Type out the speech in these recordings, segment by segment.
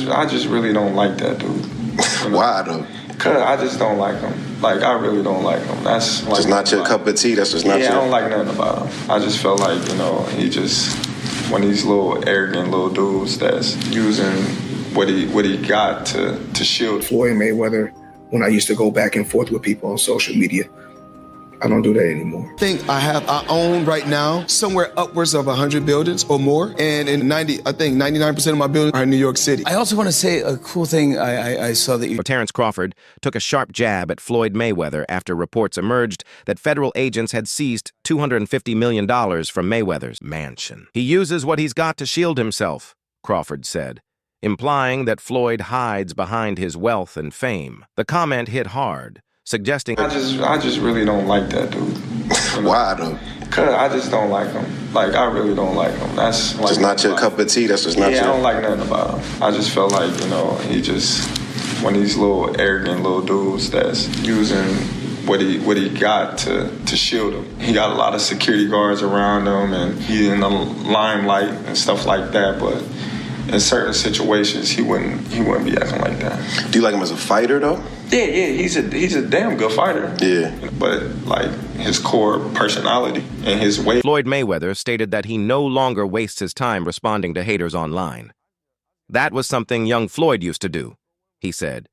I just really don't like that dude. You know? Why though? Cause I just don't like him. Like, I really don't like him. That's like, just not your cup of tea. That's just not your. Yeah, I don't like nothing about him. I just felt like, you know, he just one of these little arrogant little dudes that's using what he got to shield. Floyd Mayweather, when I used to go back and forth with people on social media, I don't do that anymore. I own right now somewhere upwards of 100 buildings or more. And in 99% of my buildings are in New York City. I also want to say a cool thing I saw that you... Terrence Crawford took a sharp jab at Floyd Mayweather after reports emerged that federal agents had seized $250 million from Mayweather's mansion. He uses what he's got to shield himself, Crawford said, implying that Floyd hides behind his wealth and fame. The comment hit hard, suggesting... I just really don't like that dude. You know? Why though? Cause I just don't like him. Like, I really don't like him. That's like, just not your cup of tea. That's just not your. Yeah, I don't like nothing about him. I just felt like, you know, he just one of these little arrogant little dudes that's using what he got to shield him. He got a lot of security guards around him, and he's in the limelight and stuff like that. But in certain situations, he wouldn't be acting like that. Do you like him as a fighter though? Yeah, he's a damn good fighter. Yeah. But like his core personality and his weight. Floyd Mayweather stated that he no longer wastes his time responding to haters online. That was something young Floyd used to do, he said.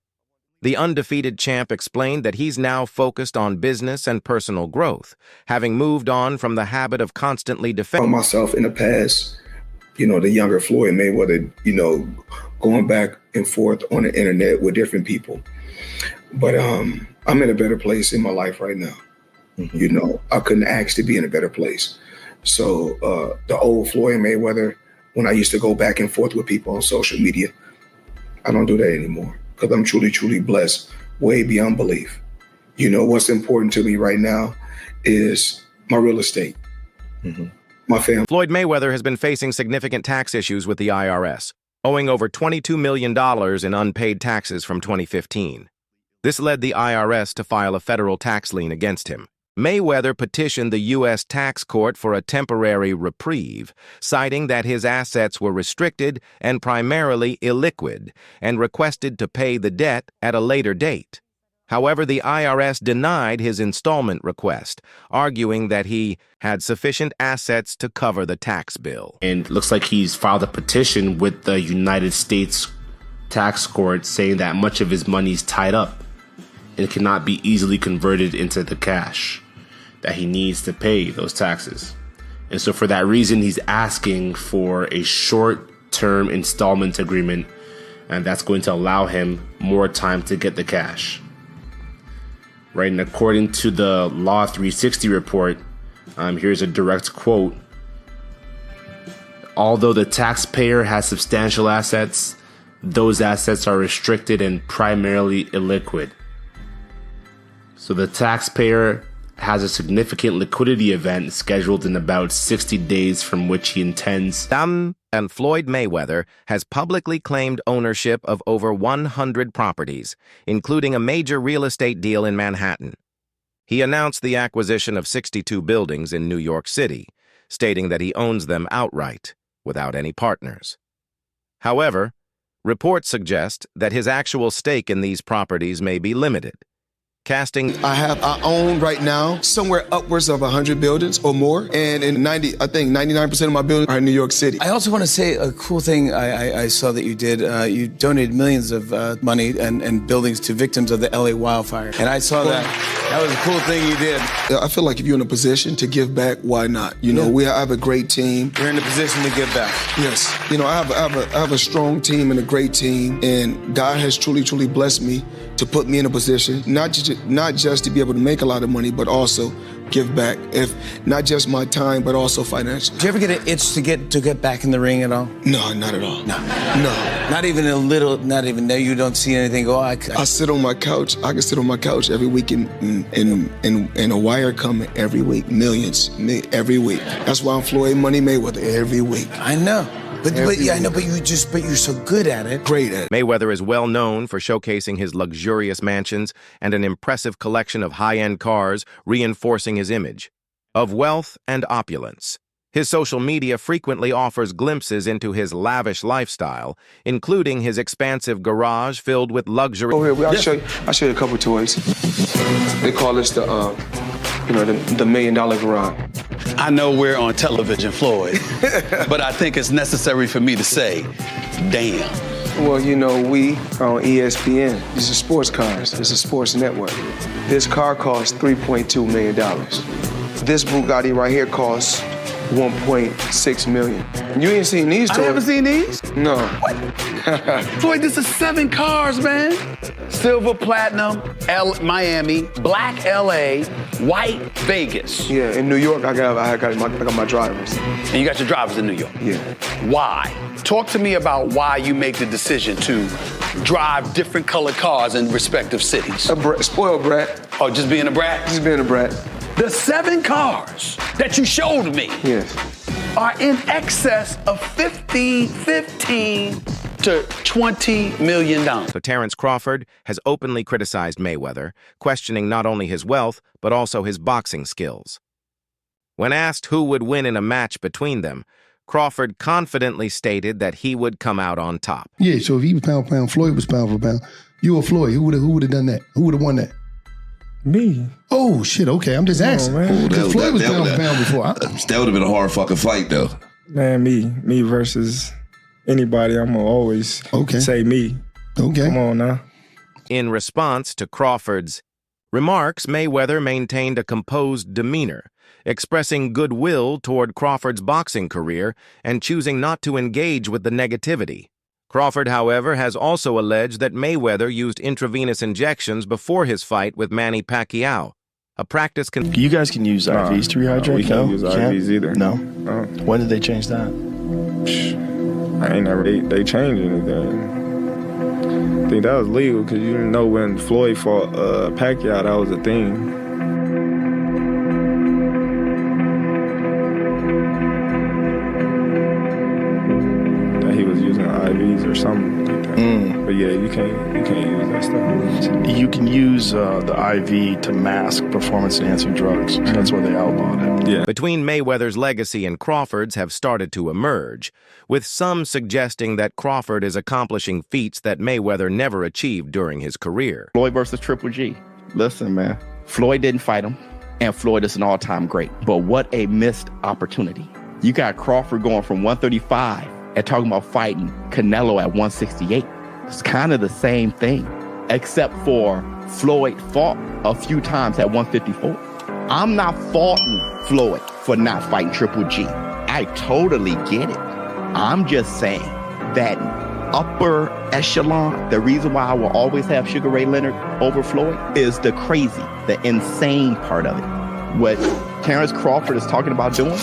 The undefeated champ explained that he's now focused on business and personal growth, having moved on from the habit of constantly defending myself in the past, you know, the younger Floyd Mayweather, you know, going back and forth on the internet with different people. But I'm in a better place in my life right now. Mm-hmm. You know, I couldn't ask to be in a better place. So the old Floyd Mayweather, when I used to go back and forth with people on social media, I don't do that anymore because I'm truly, truly blessed, way beyond belief. You know, what's important to me right now is my real estate, my family. Floyd Mayweather has been facing significant tax issues with the IRS, owing over $22 million in unpaid taxes from 2015. This led the IRS to file a federal tax lien against him. Mayweather petitioned the U.S. tax court for a temporary reprieve, citing that his assets were restricted and primarily illiquid, and requested to pay the debt at a later date. However, the IRS denied his installment request, arguing that he had sufficient assets to cover the tax bill. And it looks like he's filed a petition with the United States tax court saying that much of his money is tied up and cannot be easily converted into the cash that he needs to pay those taxes. And so for that reason, he's asking for a short-term installment agreement, and that's going to allow him more time to get the cash. Right, and according to the Law 360 report, here's a direct quote. Although the taxpayer has substantial assets, those assets are restricted and primarily illiquid. So the taxpayer has a significant liquidity event scheduled in about 60 days from which he intends. And Floyd Mayweather has publicly claimed ownership of over 100 properties, including a major real estate deal in Manhattan. He announced the acquisition of 62 buildings in New York City, stating that he owns them outright, without any partners. However, reports suggest that his actual stake in these properties may be limited. I own right now somewhere upwards of 100 buildings or more. And in 99% of my buildings are in New York City. I also want to say a cool thing I saw that you did. You donated millions of money and buildings to victims of the LA wildfire. And I saw that. That was a cool thing you did. I feel like if you're in a position to give back, why not? You know, we have a great team. You're in a position to give back. Yes. You know, I have a strong team and a great team. And God has truly, truly blessed me to put me in a position, not just to be able to make a lot of money, but also give back, if not just my time, but also financially. Did you ever get an itch to get back in the ring at all? No, not at all. No. Not even a little, not even there. You don't see anything go, I sit on my couch. I can sit on my couch every week and a wire coming every week, millions, every week. That's why I'm Floyd Money Mayweather every week. I know. But you're so good at it. Great at it. Mayweather is well known for showcasing his luxurious mansions and an impressive collection of high-end cars, reinforcing his image of wealth and opulence. His social media frequently offers glimpses into his lavish lifestyle, including his expansive garage filled with luxury. Over here, I'll show you a couple toys. They call this the $1 million garage. I know we're on television, Floyd, but I think it's necessary for me to say, damn. Well, we are on ESPN. These are sports cars. It's a sports network. This car costs $3.2 million. This Bugatti right here costs $1.6 million. You ain't seen these toys? I haven't seen these? No. Floyd, this is 7 cars, man. Silver, platinum, Miami, black LA, white Vegas. Yeah, in New York, I got my drivers. And you got your drivers in New York? Yeah. Why? Talk to me about why you make the decision to drive different colored cars in respective cities. Spoiled brat. Oh, just being a brat? Just being a brat. The 7 cars that you showed me are in excess of $15 to $20 million. So Terrence Crawford has openly criticized Mayweather, questioning not only his wealth, but also his boxing skills. When asked who would win in a match between them, Crawford confidently stated that he would come out on top. Yeah, so if he was pound for pound, Floyd was pound for pound. You or Floyd, who would have done that? Who would have won that? Me. Oh, shit, okay, I'm just asking. Floyd was pound for pound before. That would have been a hard fucking fight, though. Man, me versus anybody, I'm going to always say me. Okay. Come on now. In response to Crawford's remarks, Mayweather maintained a composed demeanor, expressing goodwill toward Crawford's boxing career and choosing not to engage with the negativity. Crawford, however, has also alleged that Mayweather used intravenous injections before his fight with Manny Pacquiao, a practice You guys can use IVs to rehydrate? We can't use IVs either. No? When did they change that? I ain't never. They changed anything. I think that was legal because you didn't know when Floyd fought Pacquiao, that was a thing. He was using IVs or something like that. But yeah, you can't use that stuff. You can use the IV to mask performance-enhancing drugs. That's why they outlawed it. Yeah. Between Mayweather's legacy and Crawford's have started to emerge, with some suggesting that Crawford is accomplishing feats that Mayweather never achieved during his career. Floyd versus Triple G. Listen, man, Floyd didn't fight him, and Floyd is an all-time great. But what a missed opportunity. You got Crawford going from 135 and talking about fighting Canelo at 168. It's kind of the same thing, except for Floyd fought a few times at 154. I'm not faulting Floyd for not fighting Triple G. I totally get it. I'm just saying that upper echelon, the reason why I will always have Sugar Ray Leonard over Floyd is the crazy, the insane part of it. What Terrence Crawford is talking about doing,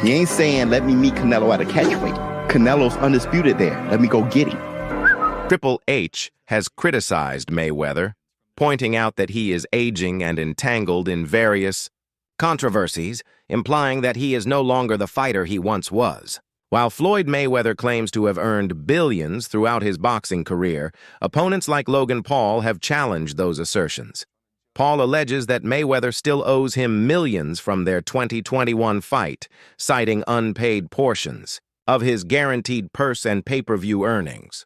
he ain't saying, let me meet Canelo at a catchweight. Canelo's undisputed there. Let me go get him. Triple H has criticized Mayweather, pointing out that he is aging and entangled in various controversies, implying that he is no longer the fighter he once was. While Floyd Mayweather claims to have earned billions throughout his boxing career, opponents like Logan Paul have challenged those assertions. Paul alleges that Mayweather still owes him millions from their 2021 fight, citing unpaid portions of his guaranteed purse and pay-per-view earnings.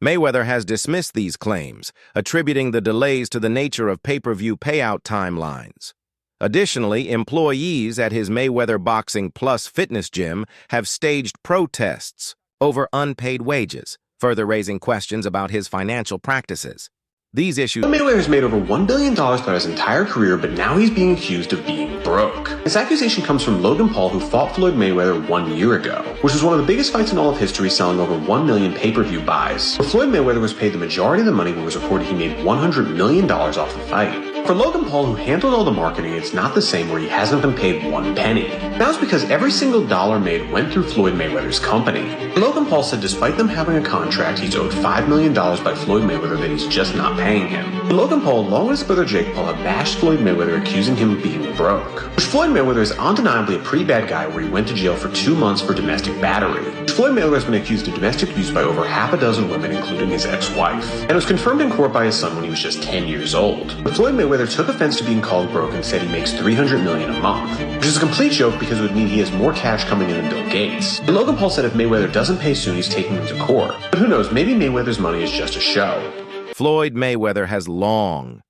Mayweather has dismissed these claims, attributing the delays to the nature of pay-per-view payout timelines. Additionally, employees at his Mayweather Boxing Plus fitness gym have staged protests over unpaid wages, further raising questions about his financial practices. These issues... Mayweather has made over $1 billion throughout his entire career, but now he's being accused of being broke. This accusation comes from Logan Paul, who fought Floyd Mayweather 1 year ago, which was one of the biggest fights in all of history, selling over 1 million pay-per-view buys. But Floyd Mayweather was paid the majority of the money when it was reported he made $100 million off the fight. For Logan Paul, who handled all the marketing, it's not the same where he hasn't been paid one penny. That was because every single dollar made went through Floyd Mayweather's company. Logan Paul said despite them having a contract, he's owed $5 million by Floyd Mayweather that he's just not paying him. And Logan Paul, along with his brother Jake Paul, have bashed Floyd Mayweather, accusing him of being broke. Which Floyd Mayweather is undeniably a pretty bad guy, where he went to jail for 2 months for domestic battery. Which Floyd Mayweather has been accused of domestic abuse by over half a dozen women, including his ex-wife. And it was confirmed in court by his son when he was just 10 years old. But Floyd Mayweather took offense to being called broke and said he makes $300 million a month. Which is a complete joke because it would mean he has more cash coming in than Bill Gates. And Logan Paul said if Mayweather doesn't pay soon, he's taking him to court. But who knows, maybe Mayweather's money is just a show. Floyd Mayweather has long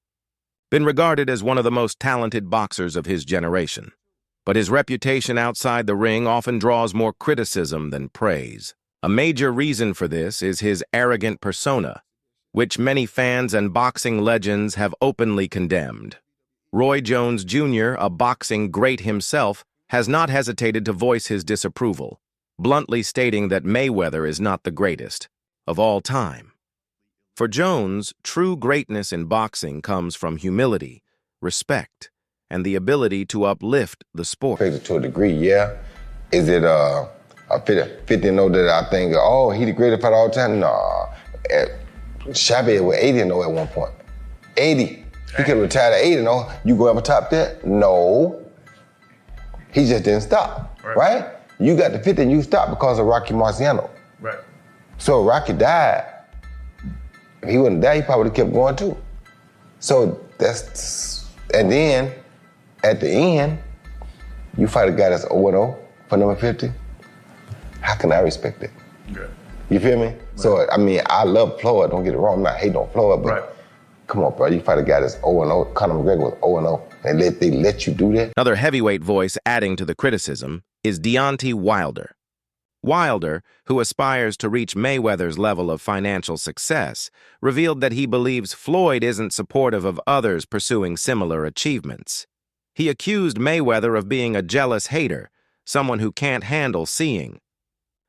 been regarded as one of the most talented boxers of his generation, but his reputation outside the ring often draws more criticism than praise. A major reason for this is his arrogant persona, which many fans and boxing legends have openly condemned. Roy Jones Jr., a boxing great himself, has not hesitated to voice his disapproval, bluntly stating that Mayweather is not the greatest of all time. For Jones, true greatness in boxing comes from humility, respect, and the ability to uplift the sport. To a degree, yeah. Is it a 50-0 that I think, oh, he the greatest fighter all the time? Nah. Shabby was 80-0 at one point. 80. He could have retired at 80-0. You go ever top that? No. He just didn't stop, right? You got the 50 and you stopped because of Rocky Marciano. Right. So Rocky died. If he wouldn't die, he probably would have kept going too. So and then at the end, you fight a guy that's 0-0 for number 50. How can I respect that? Yeah. You feel me? Right. So, I mean, I love Floyd, don't get it wrong, I'm not hating on Floyd, but come on, bro, you fight a guy that's 0-0, Conor McGregor was 0-0, and they let you do that? Another heavyweight voice adding to the criticism is Deontay Wilder. Wilder, who aspires to reach Mayweather's level of financial success, revealed that he believes Floyd isn't supportive of others pursuing similar achievements. He accused Mayweather of being a jealous hater, someone who can't handle seeing.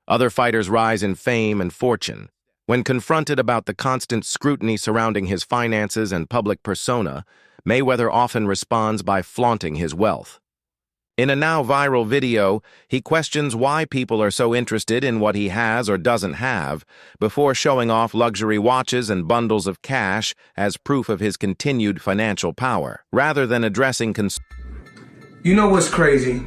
Other fighters rise in fame and fortune. When confronted about the constant scrutiny surrounding his finances and public persona, Mayweather often responds by flaunting his wealth. In a now viral video, he questions why people are so interested in what he has or doesn't have before showing off luxury watches and bundles of cash as proof of his continued financial power, rather than addressing You know what's crazy?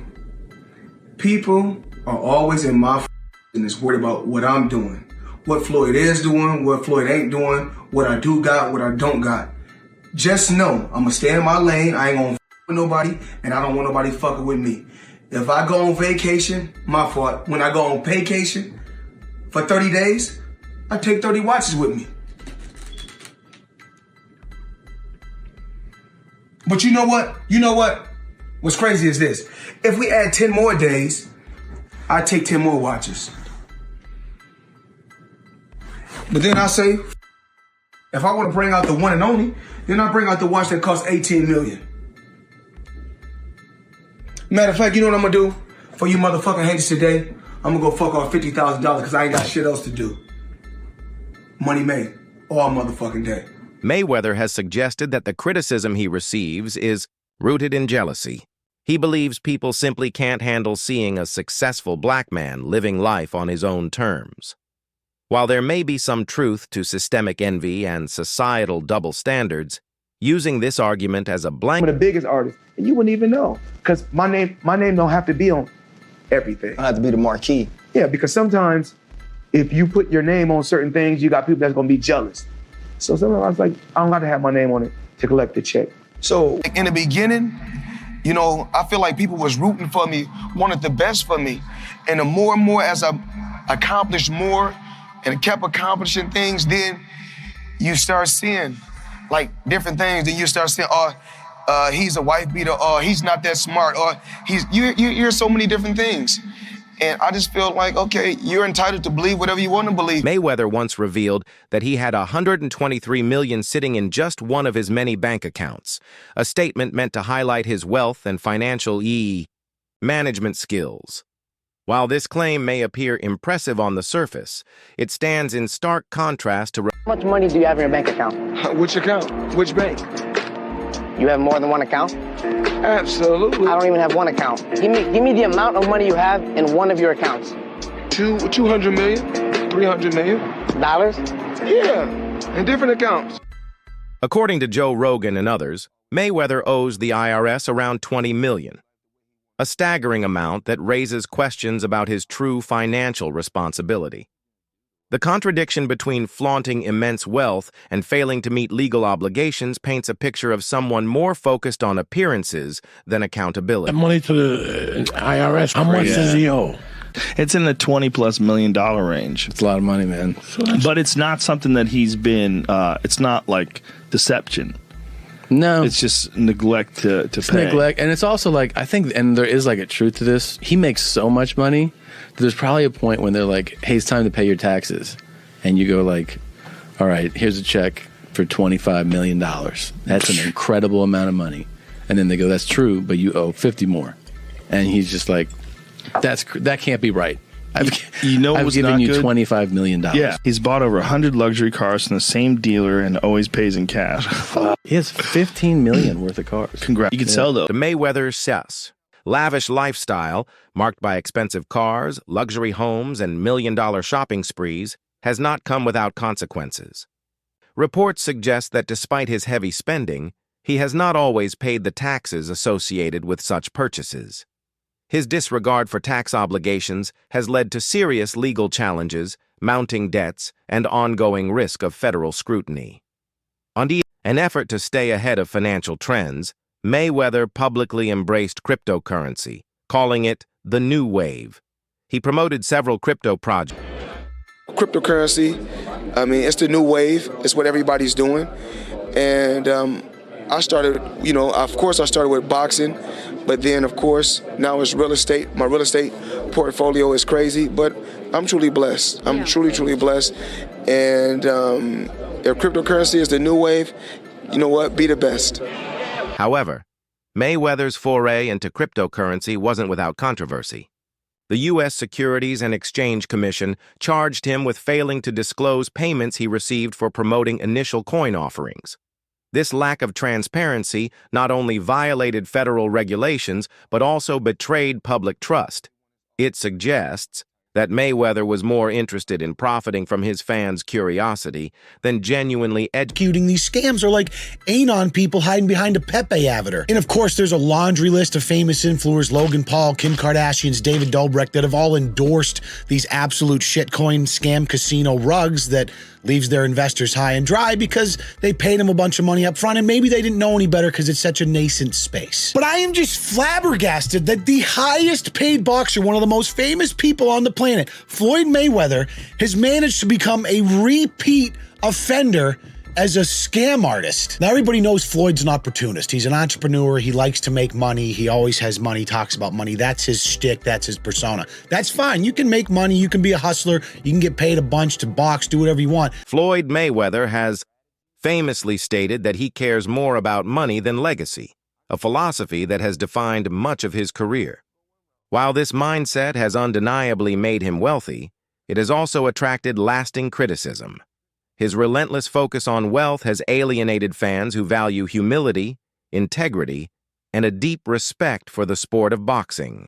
People are always in my business worried about what I'm doing, what Floyd is doing, what Floyd ain't doing, what I do got, what I don't got. Just know, I'm gonna stay in my lane, I ain't gonna with nobody, and I don't want nobody fucking with me. If I go on vacation, my fault. When I go on vacation for 30 days, I take 30 watches with me. But you know what? You know what? What's crazy is this. If we add 10 more days, I take 10 more watches. But then I say, if I want to bring out the one and only, then I bring out the watch that costs 18 million. Matter of fact, you know what I'm gonna do for you motherfucking haters today? I'm gonna go fuck off $50,000 because I ain't got shit else to do. Money made all motherfucking day. Mayweather has suggested that the criticism he receives is rooted in jealousy. He believes people simply can't handle seeing a successful black man living life on his own terms. While there may be some truth to systemic envy and societal double standards, using this argument as a blank... I'm the biggest artist, and you wouldn't even know, because my name don't have to be on everything. I have to be the marquee. Yeah, because sometimes if you put your name on certain things, you got people that's gonna be jealous. So sometimes I was like, I don't got to have my name on it to collect the check. So in the beginning, you know, I feel like people was rooting for me, wanted the best for me. And the more and more as I accomplished more and kept accomplishing things, then you start seeing like different things. Then you start saying, he's a wife beater, or he's not that smart, or you hear so many different things. And I just feel like, okay, you're entitled to believe whatever you want to believe. Mayweather once revealed that he had $123 million sitting in just one of his many bank accounts, a statement meant to highlight his wealth and financial management skills. While this claim may appear impressive on the surface, it stands in stark contrast to... How much money do you have in your bank account? Which account? Which bank? You have more than one account? Absolutely. I don't even have one account. Give me the amount of money you have in one of your accounts. 200 million, 300 million. Dollars? Yeah, in different accounts. According to Joe Rogan and others, Mayweather owes the IRS around $20 million, a staggering amount that raises questions about his true financial responsibility. The contradiction between flaunting immense wealth and failing to meet legal obligations paints a picture of someone more focused on appearances than accountability. Money to the IRS, how much does he owe? It's in the $20+ million range. It's a lot of money, man. But it's not something that he's been, it's not like deception. No. It's just neglect to pay. Neglect. And it's also like, I think, and there is like a truth to this, he makes so much money, there's probably a point when they're like, hey, it's time to pay your taxes. And you go like, all right, here's a check for $25 million. That's an incredible amount of money. And then they go, that's true, but you owe 50 more. And he's just like, that can't be right. I've given you $25 million. Yeah, he's bought over 100 luxury cars from the same dealer and always pays in cash. He has $15 million worth of cars. Congrats. You can sell those. The Mayweather says, lavish lifestyle, marked by expensive cars, luxury homes, and million-dollar shopping sprees, has not come without consequences. Reports suggest that despite his heavy spending, he has not always paid the taxes associated with such purchases. His disregard for tax obligations has led to serious legal challenges, mounting debts, and ongoing risk of federal scrutiny. On an effort to stay ahead of financial trends, Mayweather publicly embraced cryptocurrency, calling it the new wave. He promoted several crypto projects. Cryptocurrency, I mean, it's the new wave. It's what everybody's doing. And I started, of course I started with boxing, but then of course now it's real estate. My real estate portfolio is crazy, but I'm truly blessed. I'm truly blessed. And if cryptocurrency is the new wave, you know what? Be the best. However, Mayweather's foray into cryptocurrency wasn't without controversy. The U.S. Securities and Exchange Commission charged him with failing to disclose payments he received for promoting initial coin offerings. This lack of transparency not only violated federal regulations, but also betrayed public trust. It suggests that Mayweather was more interested in profiting from his fans' curiosity than genuinely executing these scams, or like anon people hiding behind a Pepe avatar. And of course, there's a laundry list of famous influencers, Logan Paul, Kim Kardashian's David Dobrik, that have all endorsed these absolute shitcoin scam casino rugs that leaves their investors high and dry because they paid them a bunch of money up front and maybe they didn't know any better because it's such a nascent space. But I am just flabbergasted that the highest paid boxer, one of the most famous people on the planet, Floyd Mayweather, has managed to become a repeat offender as a scam artist. Now, everybody knows Floyd's an opportunist. He's an entrepreneur. He likes to make money. He always has money, talks about money. That's his shtick. That's his persona. That's fine. You can make money. You can be a hustler. You can get paid a bunch to box, do whatever you want. Floyd Mayweather has famously stated that he cares more about money than legacy, a philosophy that has defined much of his career. While this mindset has undeniably made him wealthy, it has also attracted lasting criticism. His relentless focus on wealth has alienated fans who value humility, integrity, and a deep respect for the sport of boxing.